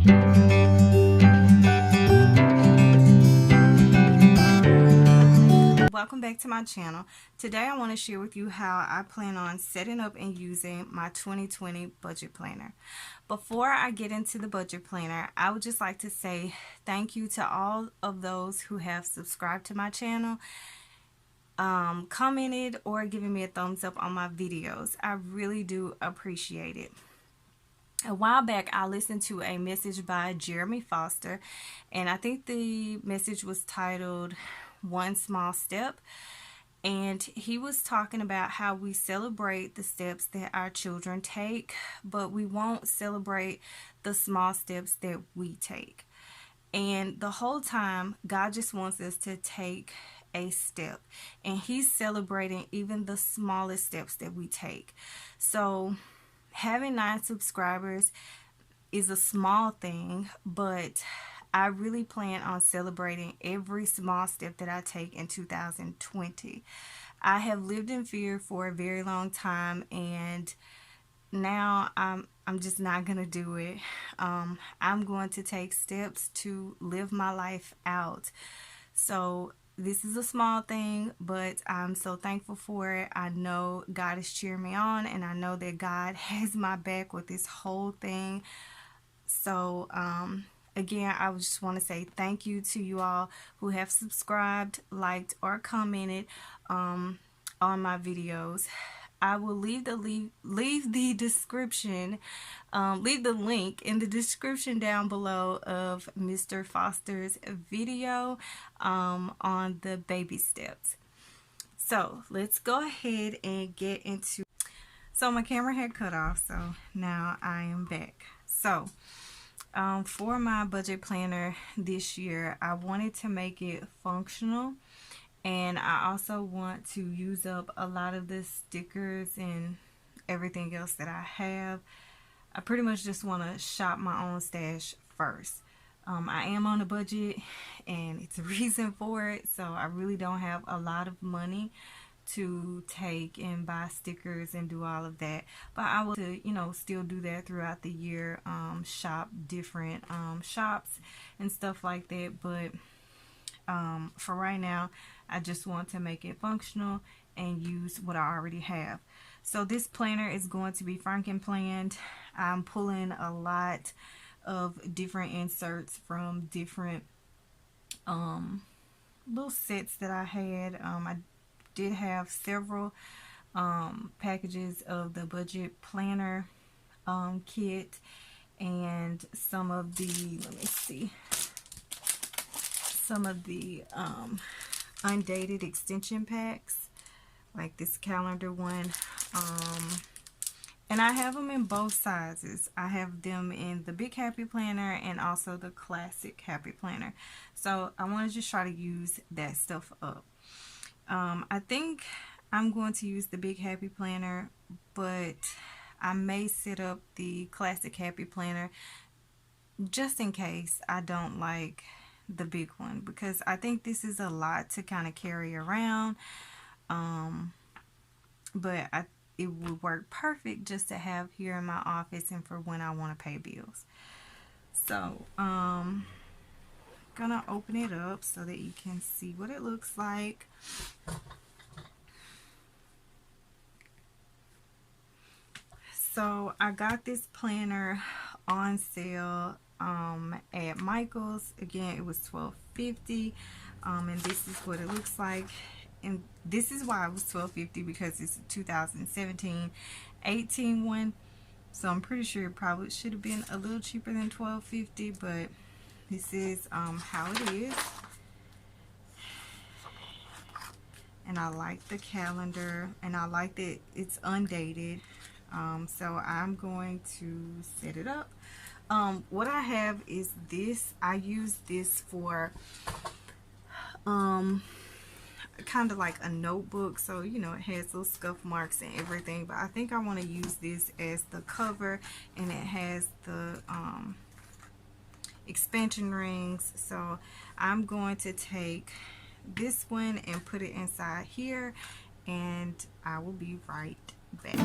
Welcome back to my channel. Today I want to share with you how I plan on setting up and using my 2020 budget planner. Before I get into the budget planner, I would just like to say thank you to all of those who have subscribed to my channel, commented, or given me a thumbs up on my videos. I really do appreciate it. A while back, I listened to a message by Jeremy Foster, and I think the message was titled One Small Step. And he was talking about how we celebrate the steps that our children take, but we won't celebrate the small steps that we take. And the whole time, God just wants us to take a step, and He's celebrating even the smallest steps that we take. So having 9 subscribers is a small thing, but I really plan on celebrating every small step that I take in 2020. I have lived in fear for a very long time, and now I'm just not gonna do it. I'm going to take steps to live my life out. So this is a small thing, but I'm so thankful for it. I know God is cheering me on, and I know that God has my back with this whole thing. So again, I just want to say thank you to you all who have subscribed, liked, or commented on my videos. I will leave the description, leave the link in the description down below of Mr. Foster's video on the baby steps. So let's go ahead and get into. So my camera had cut off, so now I am back. So for my budget planner this year, I wanted to make it functional, and I also want to use up a lot of the stickers and everything else that I have. I pretty much just want to shop my own stash first. I am on a budget, and it's a reason for it, so I really don't have a lot of money to take and buy stickers and do all of that, but I will, still do that throughout the year, shop different shops and stuff like that. But for right now, I just want to make it functional and use what I already have. So this planner is going to be Franken-Planned. I'm pulling a lot of different inserts from different little sets that I had. I did have several packages of the budget planner kit, and some of the, let me see, some of the undated extension packs, like this calendar one, and I have them in both sizes. I have them in the Big Happy Planner and also the Classic Happy Planner. So I want to just try to use that stuff up. I think I'm going to use the Big Happy Planner, but I may set up the Classic Happy Planner just in case I don't like the big one, because I think this is a lot to kind of carry around, but it would work perfect just to have here in my office and for when I want to pay bills. So gonna open it up so that you can see what it looks like. So I got this planner on sale at Michael's. Again, it was $12.50, and this is what it looks like. And this is why it was $12.50, because it's a 2017-18 one. So I'm pretty sure it probably should have been a little cheaper than $12.50, but this is how it is. And I like the calendar, and I like that it's undated. So I'm going to set it up. What I have is this. I use this for kind of like a notebook, so it has those scuff marks and everything, but I think I want to use this as the cover, and it has the expansion rings. So I'm going to take this one and put it inside here, and I will be right back.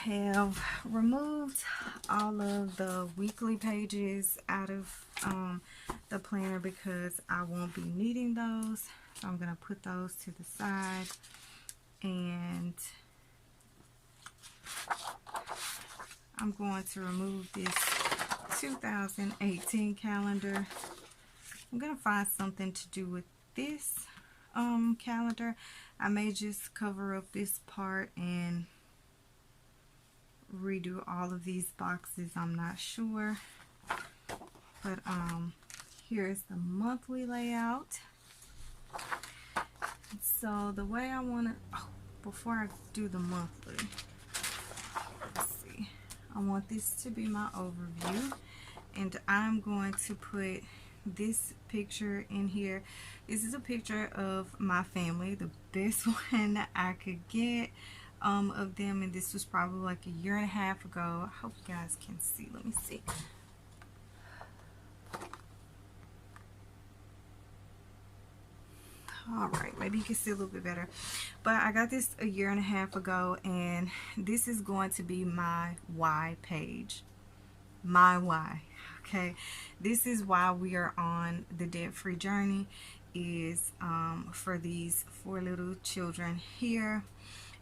have removed all of the weekly pages out of the planner because I won't be needing those. So I'm going to put those to the side, and I'm going to remove this 2018 calendar. I'm going to find something to do with this calendar. I may just cover up this part and redo all of these boxes. I'm not sure, but here's the monthly layout. So the way I want to, before I do the monthly, let's see, I want this to be my overview, and I'm going to put this picture in here. This is a picture of my family, the best one that I could get of them, and this was probably like a year and a half ago. I hope you guys can see. Let me see. Alright, maybe you can see a little bit better. But I got this a year and a half ago, and this is going to be my why page. My why. Okay, this is why we are on the debt-free journey, is for these 4 little children here.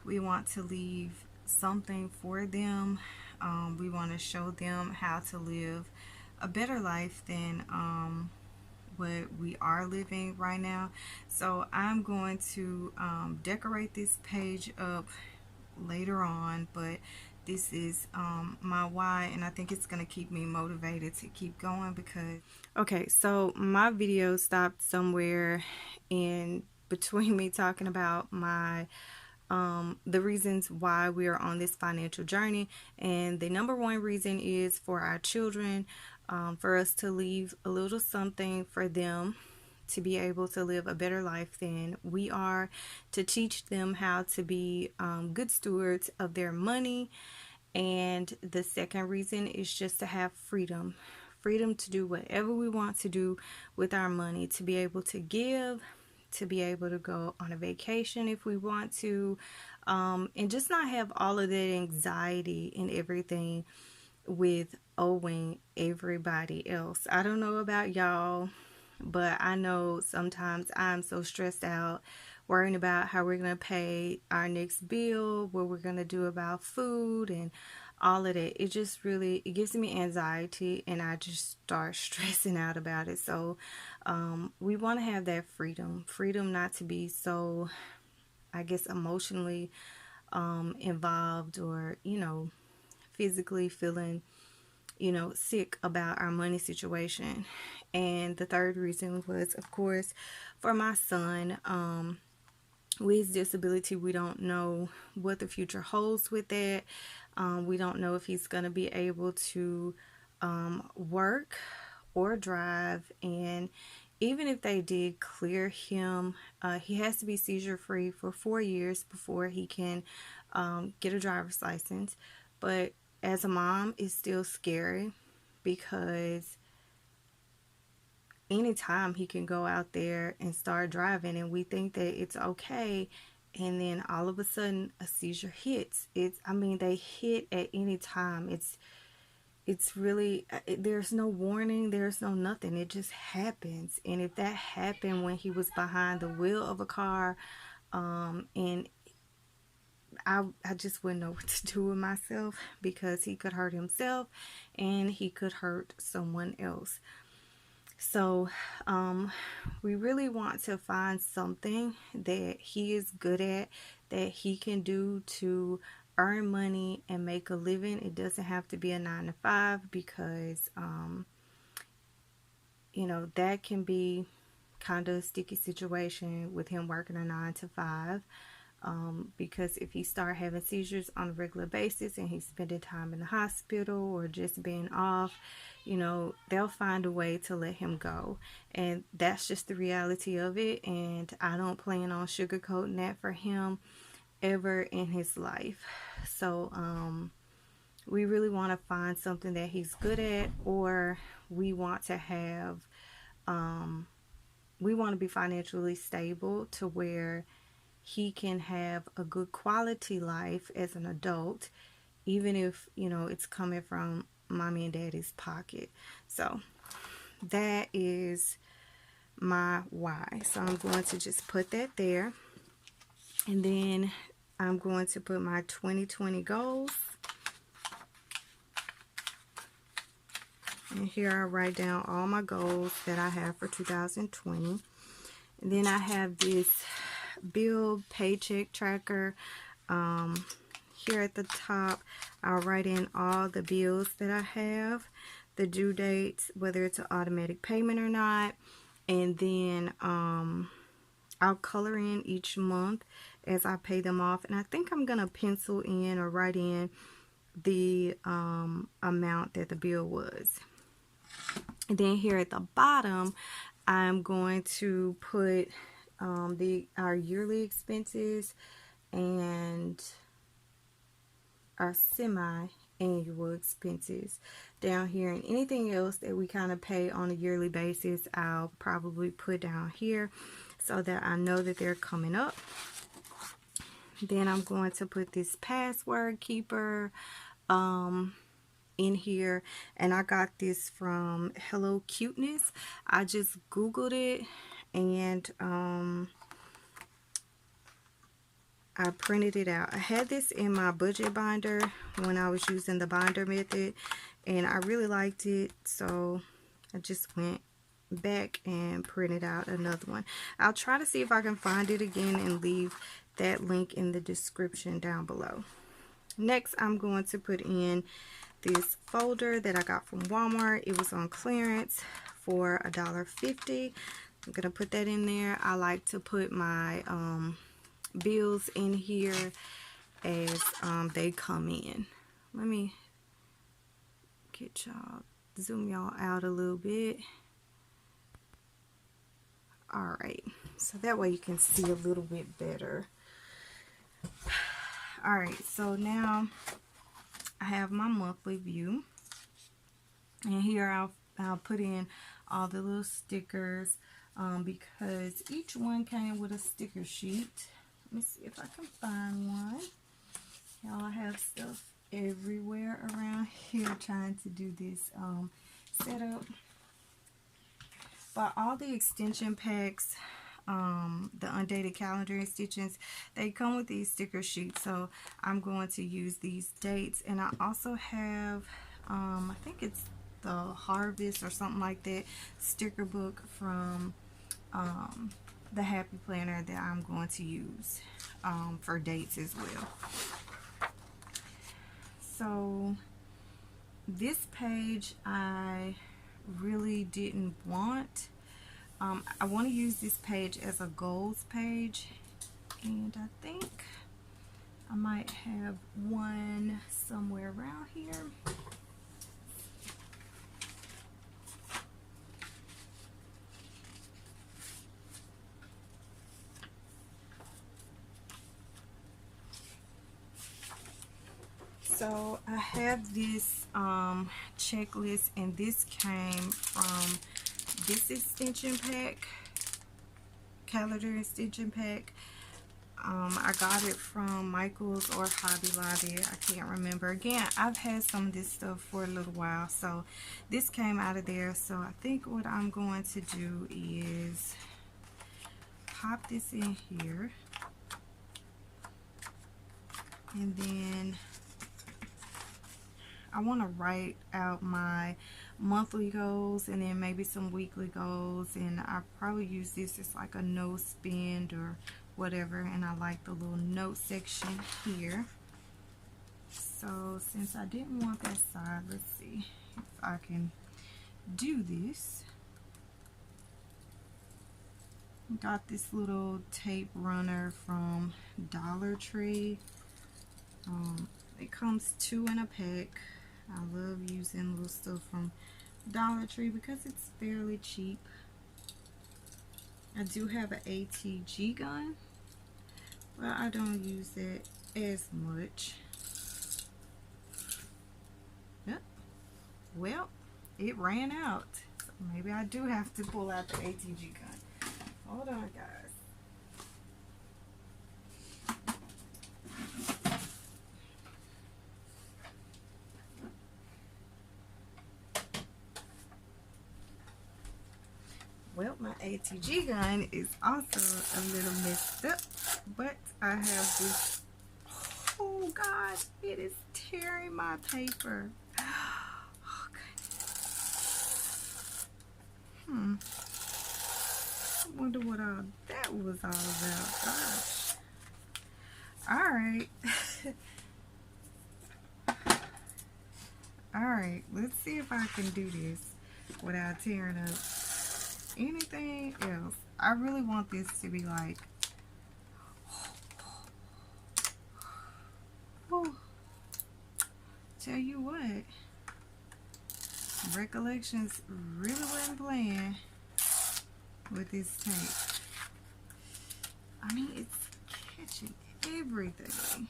We want to leave something for them. We want to show them how to live a better life than what we are living right now. So I'm going to decorate this page up later on, but this is my why, and I think it's going to keep me motivated to keep going. Because okay, so my video stopped somewhere in between me talking about my the reasons why we are on this financial journey, and the number one reason is for our children, for us to leave a little something for them to be able to live a better life than we are, to teach them how to be good stewards of their money. And the second reason is just to have freedom to do whatever we want to do with our money, to be able to give, to be able to go on a vacation if we want to, and just not have all of that anxiety and everything with owing everybody else. I don't know about y'all, but I know sometimes I'm so stressed out worrying about how we're going to pay our next bill, what we're going to do about food and all of that. It just really, it gives me anxiety, and I just start stressing out about it. So we want to have that freedom not to be so, I guess, emotionally involved, or physically feeling sick about our money situation. And the third reason was, of course, for my son. With his disability, we don't know what the future holds with that. We don't know if he's going to be able to work or drive. And even if they did clear him, he has to be seizure free for 4 years before he can get a driver's license. But as a mom, it's still scary, because anytime he can go out there and start driving, and we think that it's okay, and then all of a sudden a seizure hits. They hit at any time. It's really, there's no warning, there's no nothing, it just happens. And if that happened when he was behind the wheel of a car, and I just wouldn't know what to do with myself, because he could hurt himself and he could hurt someone else. So we really want to find something that he is good at, that he can do to earn money and make a living. It doesn't have to be a 9-to-5, because that can be kind of a sticky situation with him working a 9-to-5. Because if he start having seizures on a regular basis, and he's spending time in the hospital or just being off, they'll find a way to let him go. And that's just the reality of it. And I don't plan on sugarcoating that for him ever in his life. So we really want to find something that he's good at, or we want to have we want to be financially stable to where he can have a good quality life as an adult, even if, you know, it's coming from mommy and daddy's pocket. So that is my why. So I'm going to just put that there. And then I'm going to put my 2020 goals. And here I write down all my goals that I have for 2020. And then I have this bill paycheck tracker. Here at the top, I'll write in all the bills that I have, the due dates, whether it's an automatic payment or not. And then I'll color in each month as I pay them off. And I think I'm going to pencil in or write in the amount that the bill was. And then here at the bottom, I'm going to put our yearly expenses and our semi-annual expenses down here, and anything else that we kind of pay on a yearly basis I'll probably put down here so that I know that they're coming up. Then I'm going to put this password keeper in here, and I got this from Hello Cuteness. I just googled it, and I printed it out. I had this in my budget binder when I was using the binder method, and I really liked it, so I just went back and printed out another one. I'll try to see if I can find it again and leave that link in the description down below. Next, I'm going to put in this folder that I got from Walmart. It was on clearance for $1.50. I'm going to put that in there. I like to put my bills in here as they come in. Let me get y'all, zoom y'all out a little bit. Alright, so that way you can see a little bit better. Alright, so now I have my monthly view, and here I'll put in all the little stickers because each one came with a sticker sheet. Let me see if I can find one. Y'all, I have stuff everywhere around here trying to do this setup. But all the extension packs, the undated calendar extensions, they come with these sticker sheets. So I'm going to use these dates. And I also have, I think it's the Harvest or something like that, sticker book from the Happy Planner that I'm going to use for dates as well. So this page I really didn't want. I want to use this page as a goals page, and I think I might have one somewhere around here. So I have this checklist, and this came from this extension pack, calendar extension pack. I got it from Michael's or Hobby Lobby. I can't remember. Again, I've had some of this stuff for a little while, so this came out of there. So I think what I'm going to do is pop this in here, and then I want to write out my monthly goals and then maybe some weekly goals, and I probably use this as like a no spend or whatever. And I like the little note section here. So since I didn't want that side, let's see if I can do this. Got this little tape runner from Dollar Tree. It comes 2 in a pack. I love using little stuff from Dollar Tree because it's fairly cheap. I do have an ATG gun, but I don't use it as much. Yep. Well, it ran out. So maybe I do have to pull out the ATG gun. Hold on, guys. Well, my ATG gun is also a little messed up, but I have this. Oh God, it is tearing my paper. Okay. I wonder what all that was all about. Gosh. Alright. Alright, let's see if I can do this without tearing up anything else. I really want this to be like, oh, tell you what, recollections really wasn't playing with this tape. I mean, it's catching everything.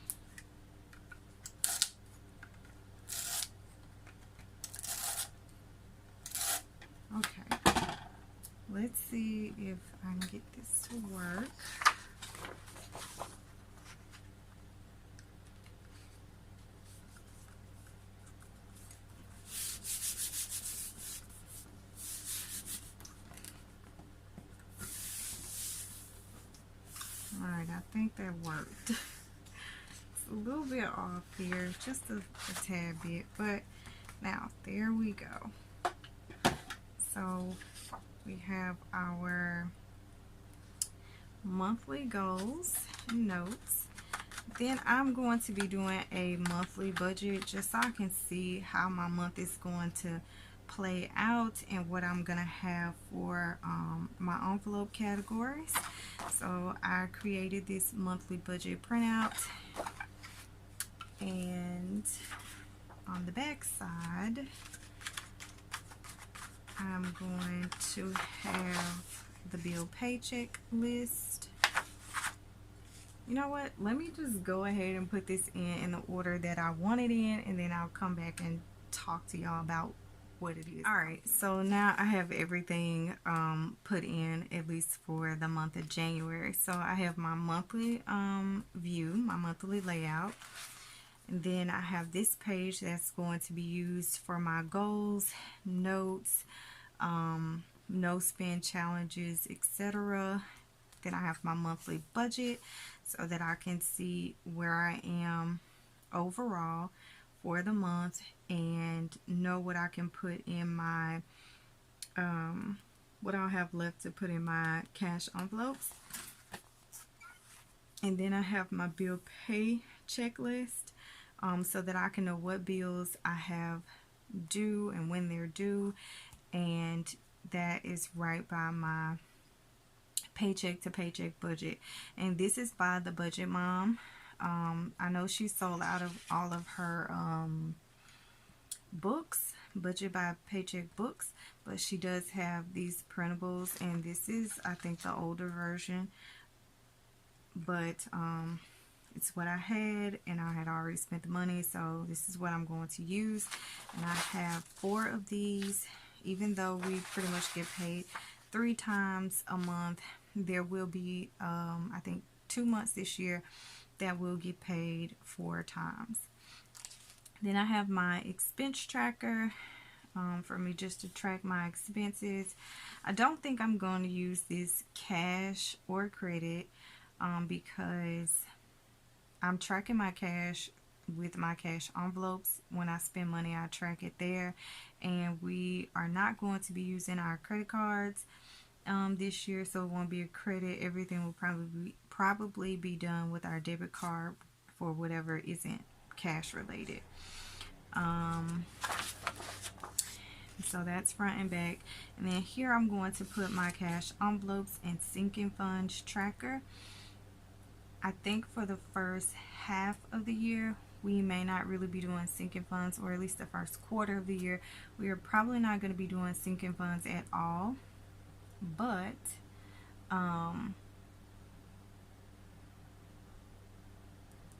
Okay, let's see if I can get this to work. Alright, I think that worked. It's a little bit off here, just a tad bit, but now there we go. So we have our monthly goals and notes. Then I'm going to be doing a monthly budget just so I can see how my month is going to play out and what I'm gonna have for my envelope categories. So I created this monthly budget printout, and on the back side I'm going to have the bill paycheck list. You know what, let me just go ahead and put this in the order that I want it in, and then I'll come back and talk to y'all about what it is. Alright, so now I have everything put in, at least for the month of January. So I have my monthly view, my monthly layout, and then I have this page that's going to be used for my goals, notes, no spend challenges, etc. Then I have my monthly budget so that I can see where I am overall for the month and know what I can put in my what I'll have left to put in my cash envelopes. And then I have my bill pay checklist so that I can know what bills I have due and when they're due, and that is right by my paycheck to paycheck budget. And this is by the Budget Mom. I know she sold out of all of her books, Budget by Paycheck books, but she does have these printables, and this is, I think, the older version, but it's what I had, and I had already spent the money, so this is what I'm going to use. And I have 4 of these. Even though we pretty much get paid 3 times a month, there will be I think 2 months this year that will get paid 4 times. Then I have my expense tracker for me just to track my expenses. I don't think I'm going to use this cash or credit because I'm tracking my cash with my cash envelopes. When I spend money, I track it there, and we are not going to be using our credit cards this year, so it won't be a credit. Everything will probably be done with our debit card for whatever isn't cash related. So that's front and back. And then here I'm going to put my cash envelopes and sinking funds tracker. I think for the first half of the year we may not really be doing sinking funds, or at least the first quarter of the year we are probably not going to be doing sinking funds at all, but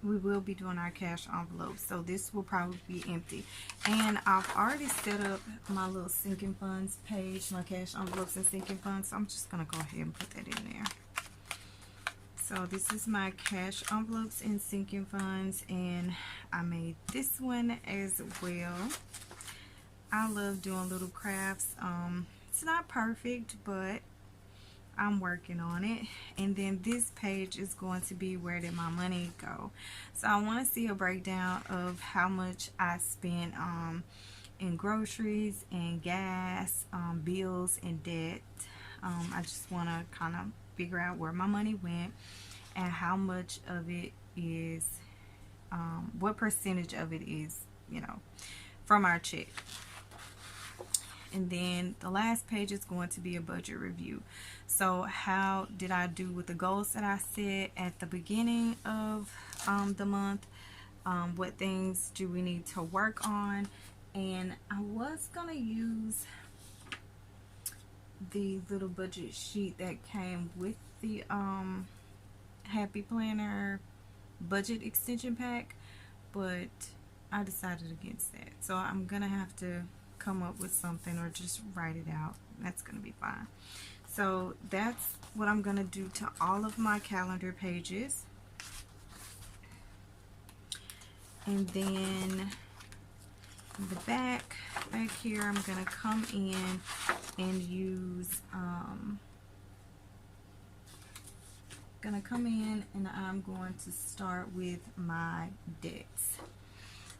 we will be doing our cash envelopes, so this will probably be empty. And I've already set up my little sinking funds page, my cash envelopes and sinking funds, so I'm just gonna go ahead and put that in there. So this is my cash envelopes and sinking funds, and I made this one as well. I love doing little crafts. It's not perfect, but I'm working on it. And then this page is going to be where did my money go. So I want to see a breakdown of how much I spent in groceries and gas, bills and debt. I just want to kind of figure out where my money went and how much of it is, what percentage of it is, from our check. And then the last page is going to be a budget review. So how did I do with the goals that I set at the beginning of the month? What things do we need to work on? And I was gonna use the little budget sheet that came with the Happy Planner budget extension pack, but I decided against that. So I'm gonna have to come up with something or just write it out. That's gonna be fine. So that's what I'm gonna do to all of my calendar pages. And then the back here, I'm gonna come in and use I'm going to start with my debts.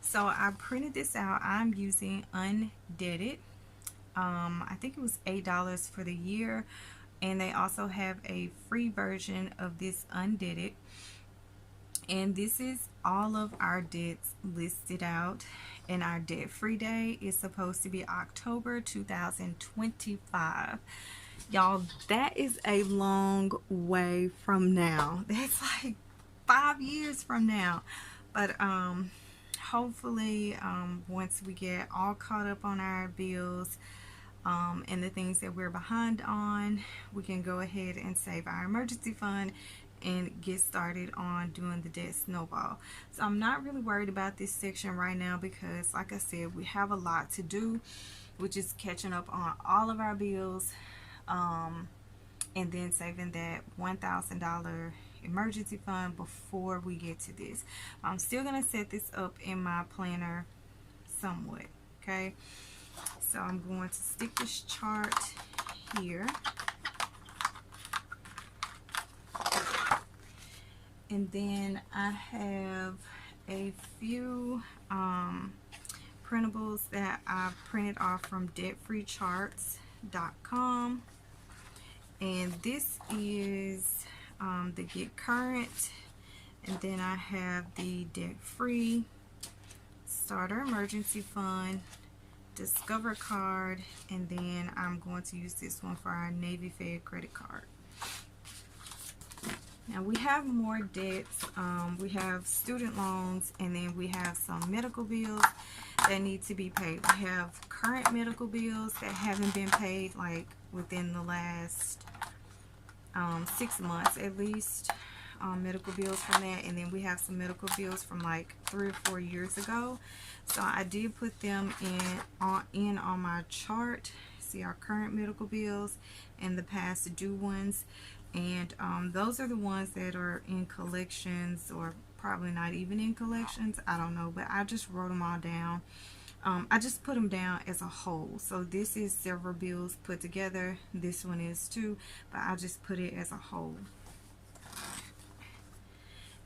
So I printed this out. I'm using Undebted. I think it was $8 for the year, and they also have a free version of this Undebted. And this is all of our debts listed out, and our debt-free day is supposed to be October 2025. Y'all, that is a long way from now. That's like 5 years from now. But hopefully once we get all caught up on our bills and the things that we're behind on, we can go ahead and save our emergency fund and get started on doing the debt snowball. So I'm not really worried about this section right now because, like I said, we have a lot to do, which is catching up on all of our bills, and then saving that $1,000 emergency fund before we get to this. I'm still gonna set this up in my planner somewhat. Okay, so I'm going to stick this chart here. And then I have a few printables that I printed off from debtfreecharts.com. And this is the Get Current. And then I have the Debt Free, Starter Emergency Fund, Discover Card, and then I'm going to use this one for our Navy Fed credit card. Now we have more debts. We have student loans, and then we have some medical bills that need to be paid. We have current medical bills that haven't been paid, like within the last 6 months at least. Medical bills from that, and then we have some medical bills from like 3 or 4 years ago. So I did put them in on my chart. See our current medical bills and the past due ones. And those are the ones that are in collections, or probably not even in collections, I don't know, but I just wrote them all down. I just put them down as a whole. So this is several bills put together, this one is too, but I just put it as a whole.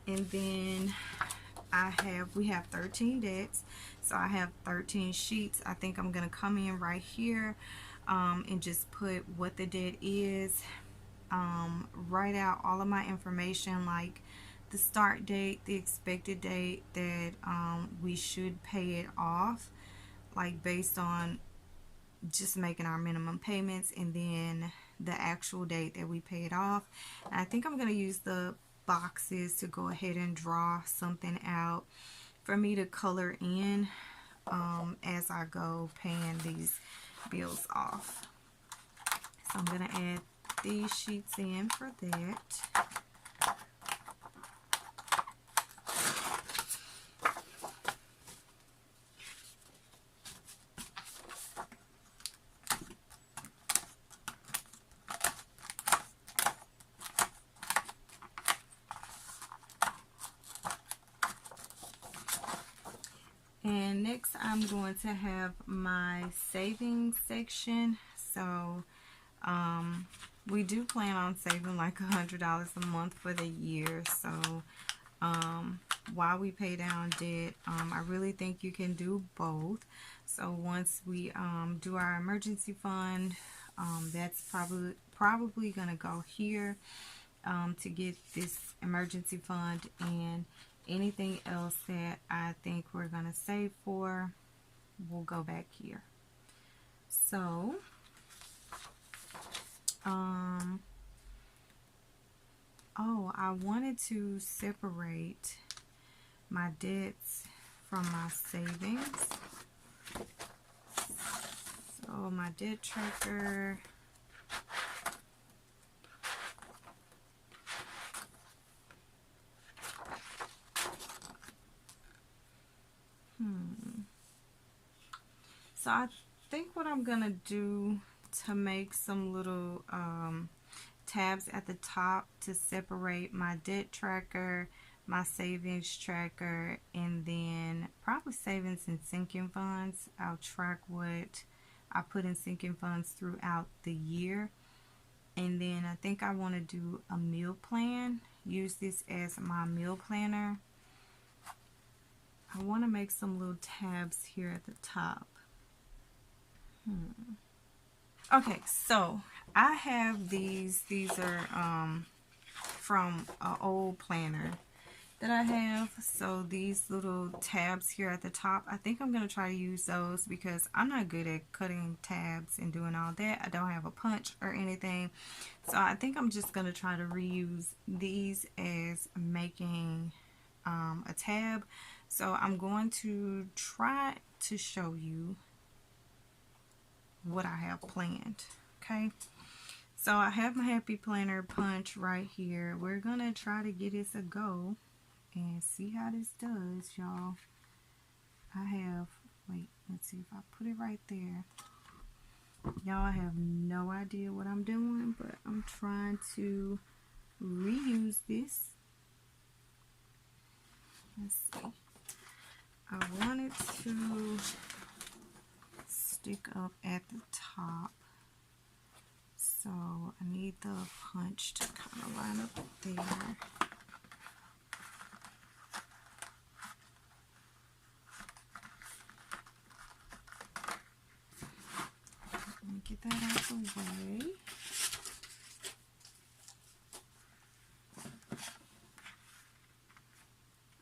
And then we have 13 debts, so I have 13 sheets. I think I'm gonna come in right here and just put what the debt is. Write out all of my information, like the start date, the expected date that we should pay it off, like based on just making our minimum payments, and then the actual date that we pay it off. And I think I'm going to use the boxes to go ahead and draw something out for me to color in as I go paying these bills off. So I'm going to add these sheets in for that. And next I'm going to have my savings section. So we do plan on saving like $100 a month for the year. So while we pay down debt, I really think you can do both. So once we do our emergency fund, that's probably gonna go here to get this emergency fund, and anything else that I think we're gonna save for will go back here. So oh, I wanted to separate my debts from my savings. So my debt tracker, so I think what I'm gonna do to make some little tabs at the top to separate my debt tracker, my savings tracker, and then probably savings and sinking funds. I'll track what I put in sinking funds throughout the year. And then I think I want to do a meal plan. Use this as my meal planner. I want to make some little tabs here at the top. Okay, so I have these. These are from an old planner that I have. So these little tabs here at the top, I think I'm going to try to use those because I'm not good at cutting tabs and doing all that. I don't have a punch or anything. So I think I'm just going to try to reuse these as making a tab. So I'm going to try to show you what I have planned. Okay, so I have my Happy Planner punch right here. We're gonna try to get this a go and see how this does, y'all. I have, wait, let's see if I put it right there. Y'all, I have no idea what I'm doing, but I'm trying to reuse this. Let's see. I want it to stick up at the top. So I need the punch to kind of line up there. Let me get that out of the way.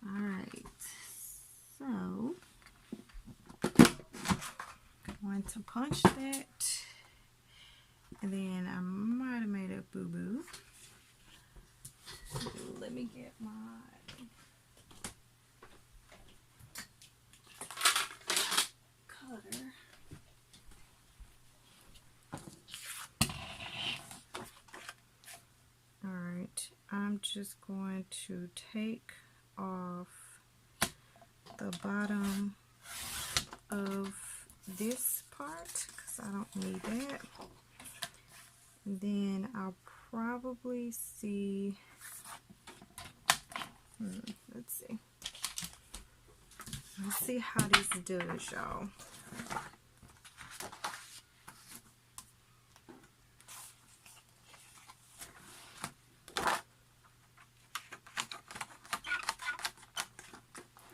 Alright, so I'm going to punch that. And then I might have made a boo-boo. Let me get my cutter. Alright, I'm just going to take off the bottom of this part because I don't need that. And then I'll probably see, let's see how this does, y'all.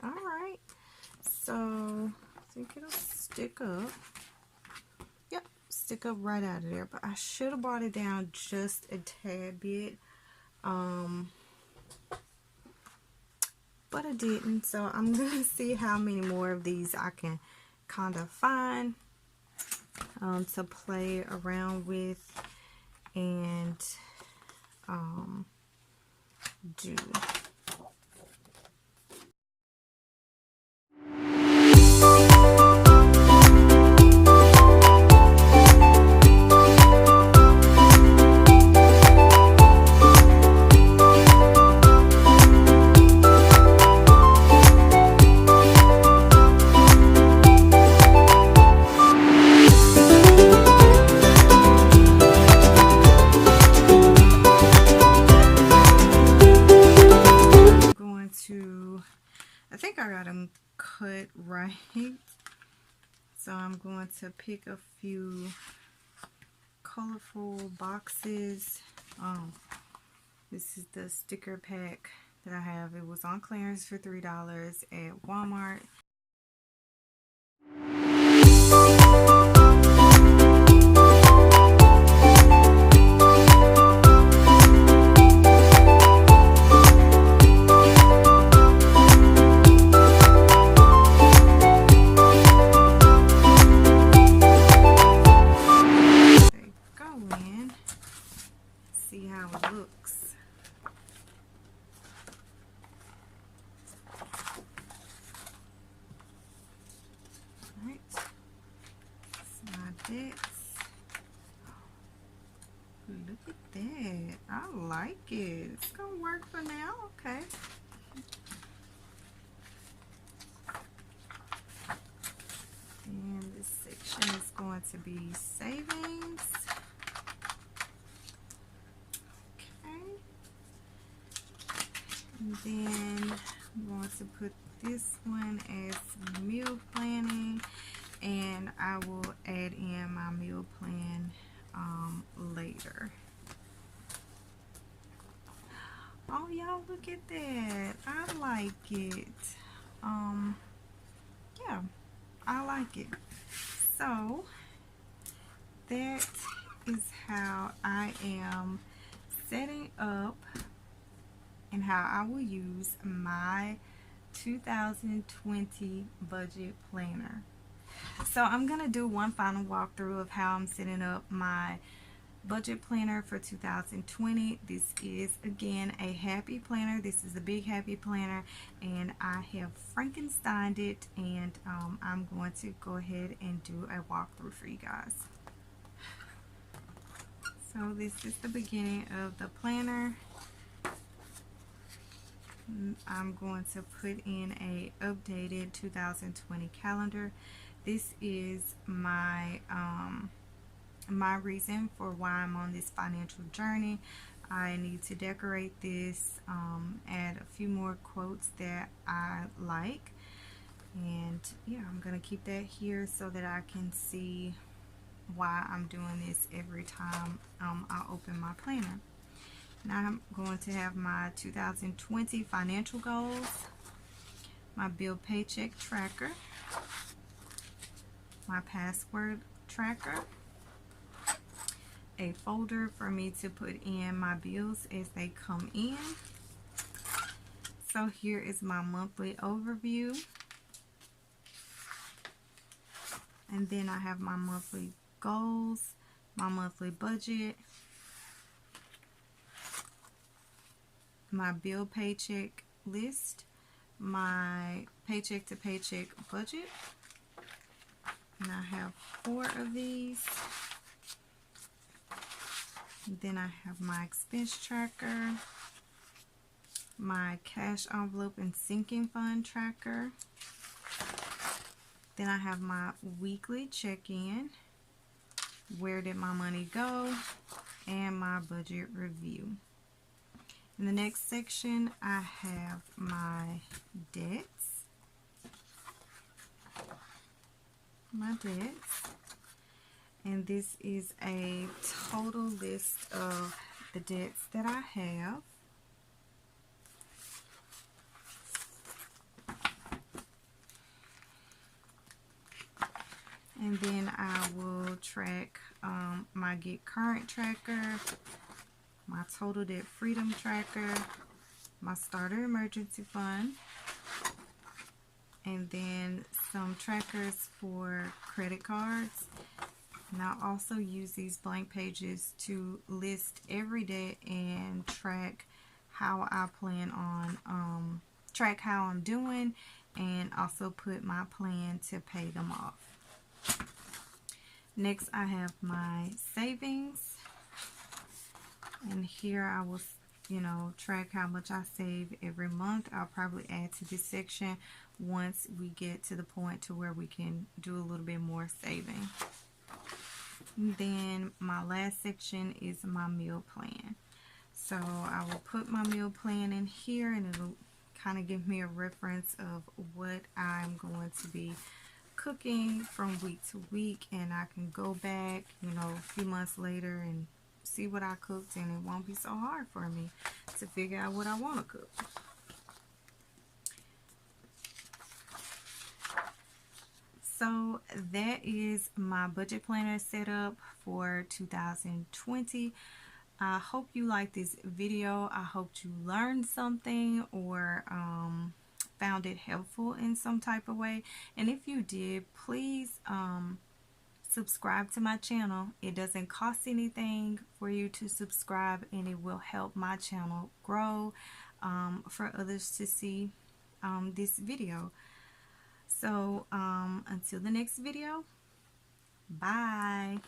Alright, so I think it'll stick up. Stick up right out of there, but I should have brought it down just a tad bit, but I didn't. So I'm gonna see how many more of these I can kind of find to play around with and do. I think I got them cut right, so I'm going to pick a few colorful boxes. This is the sticker pack that I have. It was on clearance for $3 at Walmart. See how it looks. Alright, that's my decks. Look at that. I like it. It's gonna work for now. Okay. And this section is going to be savings. And then I'm going to put this one as meal planning, and I will add in my meal plan later. Oh, y'all, look at that. I like it. Yeah, I like it. So that is how I am setting up and how I will use my 2020 budget planner. So I'm going to do one final walkthrough of how I'm setting up my budget planner for 2020. This is again a happy planner. This is a big happy planner, and I have Frankensteined it, and I'm going to go ahead and do a walkthrough for you guys. So this is the beginning of the planner. I'm going to put in a updated 2020 calendar. This is my my reason for why I'm on this financial journey. I need to decorate this, add a few more quotes that I like, and yeah, I'm gonna keep that here so that I can see why I'm doing this every time I open my planner. Now I'm going to have my 2020 financial goals, my bill paycheck tracker, my password tracker, a folder for me to put in my bills as they come in. So here is my monthly overview, and then I have my monthly goals, my monthly budget, my bill paycheck list, my paycheck to paycheck budget, and I have 4 of these. And then I have my expense tracker, my cash envelope and sinking fund tracker. Then I have my weekly check-in, where did my money go, and my budget review. In the next section, I have my debts. And this is a total list of the debts that I have. And then I will track my Get Current tracker, my Total Debt Freedom tracker, my Starter Emergency Fund, and then some trackers for credit cards. And I'll also use these blank pages to list every debt and track how I plan on, track how I'm doing, and also put my plan to pay them off. Next, I have my savings, and here I will, track how much I save every month. I'll probably add to this section once we get to the point to where we can do a little bit more saving. And then my last section is my meal plan. So I will put my meal plan in here, and it'll kind of give me a reference of what I'm going to be cooking from week to week, and I can go back, you know, a few months later and see what I cooked, and it won't be so hard for me to figure out what I want to cook. So that is my budget planner setup for 2020. I hope you liked this video. I hope you learned something or found it helpful in some type of way. And if you did, please subscribe to my channel. It doesn't cost anything for you to subscribe, and it will help my channel grow for others to see this video. So until the next video, bye.